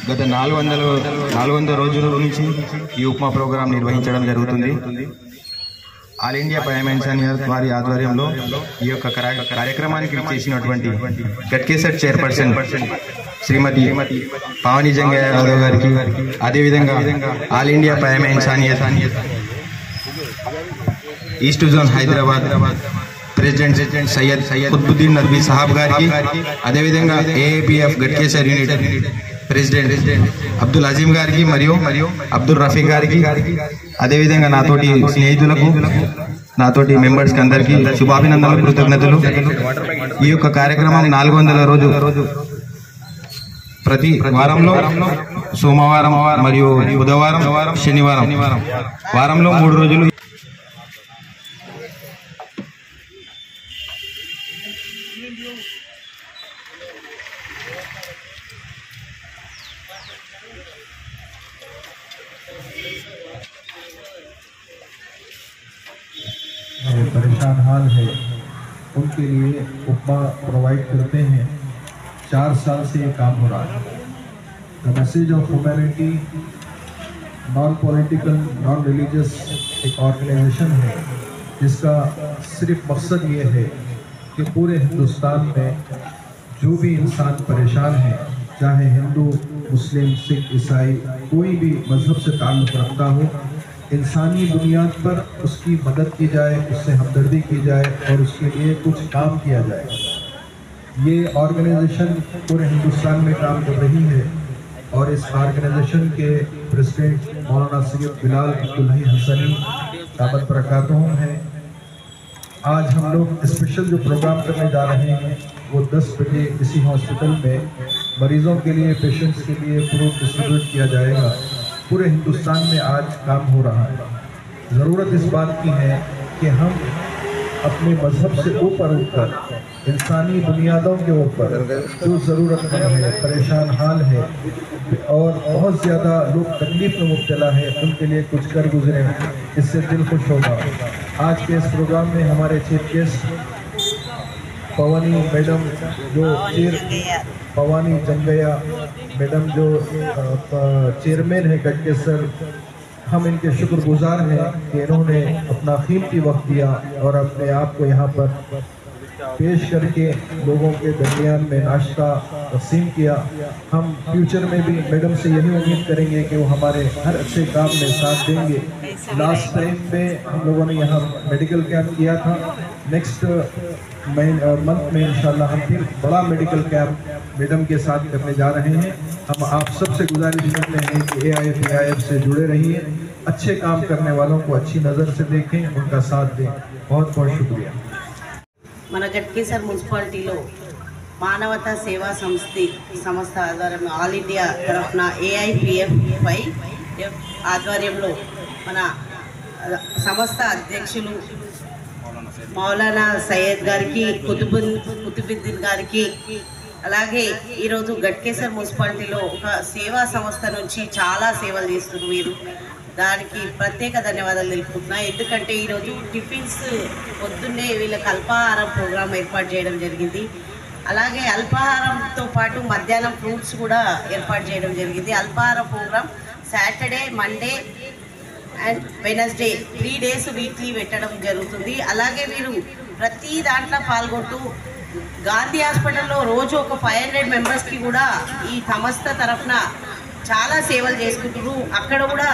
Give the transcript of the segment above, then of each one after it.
గత 400 రోజుల నుంచి ఈ ఉపమా ప్రోగ్రాం నిర్వహించడం జరుగుతుంది. ఆల్ ఇండియా పేమెంట్స్ వారి ఆధ్వర్యంలో ఈ యొక్క కార్యక్రమానికి చేసినటువంటి గట్కేసర్ చైర్పర్సన్ శ్రీమతి పావని జంగయ్య యాదవ్ గారికి, అదేవిధంగా all India payments east zone Hyderabad president Syed Qutubuddin Nadvi Sahab గారికి, అదేవిధంగా AAPF Ghatkesar unit president Abdul Azeem గారికి మరియు అబ్దుల్ రఫీక్ గారికి, అదేవిధంగా నాతోటి స్నేహితులకు, నాతోటి మెంబర్స్కి అందరికీ శుభాభినందనలు, కృతజ్ఞతలు. ఈ యొక్క కార్యక్రమం 400 రోజు ప్రతి వారంలో సోమవారం మరియు బుధవారం, శనివారం, వారంలో 3 రోజులు परेशान हाल है उनके लिए उपमा प्रोवाइड करते हैं। 4 साल से ये काम हो रहा है। The message of humanity non political non religious एक ऑर्गेनाइजेशन है जिसका सिर्फ मकसद ये है कि पूरे हिंदुस्तान में जो भी इंसान परेशान है, चाहे हिंदू, मुस्लिम, सिख, ईसाई, कोई भी मज़हब से ताल्लुक़ रखता हो, इंसानी बुनियाद पर उसकी मदद की जाए, उससे हमदर्दी की जाए और उसके लिए कुछ काम किया जाए। ये ऑर्गेनाइजेशन पूरे हिंदुस्तान में काम कर रही है और इस ऑर्गेनाइजेशन के प्रेसिडेंट मौलाना सैयद बिलाल अब्दुल्लाही हसनी दामद बरकातहूम हैं। आज हम लोग स्पेशल जो प्रोग्राम करने जा रहे हैं वो 10 बजे इसी हॉस्पिटल में मरीज़ों के लिए, पेशेंट्स के लिए फ्रूट डिस्ट्रीब्यूट किया जाएगा। पूरे हिंदुस्तान में आज काम हो रहा है। ज़रूरत इस बात की है कि हम अपने मज़हब से ऊपर उठकर इंसानी बुनियादों के ऊपर जो ज़रूरतमंद है, परेशान हाल है और बहुत ज़्यादा लोग तकलीफ़ में मुब्तला है, उनके लिए कुछ कर गुजरे, इससे दिल खुश होगा। आज के इस प्रोग्राम में हमारे chief guest पवानी madam पवानी Jangaiah madam जो चेयरमैन है गटकेसर, हम इनके शुक्रगुजार हैं कि इन्होंने अपना कीमती वक्त दिया और अपने आप को यहाँ पर पेश करके लोगों के दरमियान में नाश्ता तक़सीम किया। हम फ्यूचर में भी मैडम से यही उम्मीद करेंगे कि वो हमारे हर अच्छे काम में साथ देंगे। लास्ट टाइम में हम लोगों ने यहाँ मेडिकल कैंप किया था। नेक्स्ट मंथ में इंशाल्लाह हम फिर बड़ा मेडिकल कैंप मैडम के साथ करने जा रहे हैं। हम आप सबसे गुजारिश करते हैं कि AIF से जुड़े रहिए, अच्छे काम करने वालों को अच्छी नज़र से देखें, उनका साथ दें। बहुत बहुत शुक्रिया। మన గట్కేసర్ మున్సిపాలిటీలో మానవతా సేవా సంస్థ ఆధ్వర్యంలో ఆల్ ఇండియా తరఫున AIPF ఆధ్వర్యంలో మన సంస్థ అధ్యక్షులు మౌలానా సయ్యద్ గారికి, కుతుబుద్దీన్ గారికి, అలాగే ఈరోజు గట్కేసర్ మున్సిపాలిటీలో ఒక సేవా సంస్థ నుంచి చాలా సేవలు చేస్తున్నారు వీరు. దానికి ప్రత్యేక ధన్యవాదాలు తెలుపుతున్నా. ఎందుకంటే ఈరోజు టిఫిన్స్ పొద్దున్నే వీళ్ళకి అల్పాహారం ప్రోగ్రాం ఏర్పాటు చేయడం జరిగింది. అలాగే అల్పాహారంతో పాటు మధ్యాహ్నం ఫ్రూట్స్ కూడా ఏర్పాటు చేయడం జరిగింది. అల్పాహారం program Saturday, Monday and Wednesday 3 days weekly పెట్టడం జరుగుతుంది. అలాగే వీరు ప్రతి దాంట్లో పాల్గొంటూ గాంధీ హాస్పిటల్లో రోజు ఒక 500 మెంబర్స్కి కూడా ఈ సంస్థ తరఫున చాలా సేవలు చేసుకుంటున్నారు. అక్కడ కూడా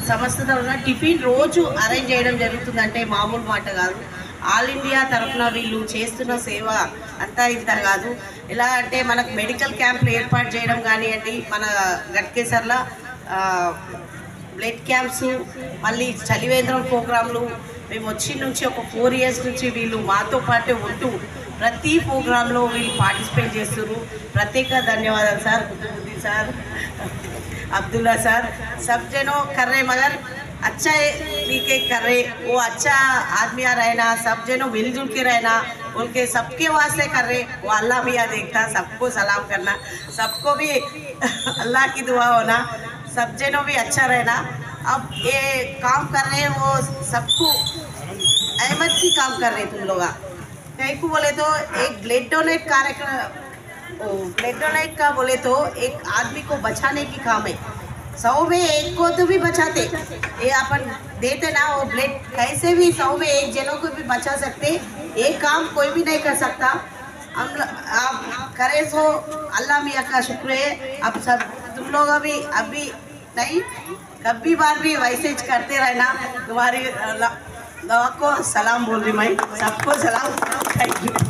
సంస్థ తరఫున టిఫిన్ రోజు అరేంజ్ చేయడం జరుగుతుంది. అంటే మామూలు మాట కాదు. ఆల్ ఇండియా తరఫున వీళ్ళు చేస్తున్న సేవ అంతా ఇంత కాదు. ఎలా అంటే మనకు మెడికల్ క్యాంపులు ఏర్పాటు చేయడం కానివ్వండి, మన గట్కేసర్లో బ్లడ్ క్యాంప్స్, మళ్ళీ చలివేంద్రం ప్రోగ్రాంలు, మేము వచ్చిన నుంచి ఒక 4 years నుంచి వీళ్ళు మాతో పాటు ఉంటూ ప్రతి ప్రోగ్రాంలో వీళ్ళు పార్టిసిపేట్ చేస్తున్నారు. ప్రత్యేక ధన్యవాదాలు sir, Qutubuddin sir, Abdullah sir. सब जनों कर रहे मगर अच्छा तरीके कर रहे, वो अच्छा आदमी रहना, सब जनों मिलजुल के रहना, उनके सबके वास्ते कर रहे, वो अल्लाह भी यहाँ देखता। सबको सलाम करना, सबको भी अल्लाह की दुआ होना, सब जनों भी अच्छा रहना। अब ये काम कर रहे हैं वो सबको अहमद की काम कर रहे तुम लोग। कहीं को बोले तो एक ब्लड डोनेट कार्यक्रम ब्लड डोनेट का बोले तो एक आदमी को बचाने की काम है। 100 में एक को तो भी बचाते, ये अपन देते ना वो ब्लड, कैसे भी 100 में एक जनों को भी बचा सकते। ये काम कोई भी नहीं कर सकता। हम आप करे सो अल्लाह मियाँ का शुक्र है। अब सब तुम लोग अभी नहीं, कभी बार भी वैसे ही करते रहना। तुम्हारी दवा को सलाम बोल रही मैं, सबको सलाम। Thank you.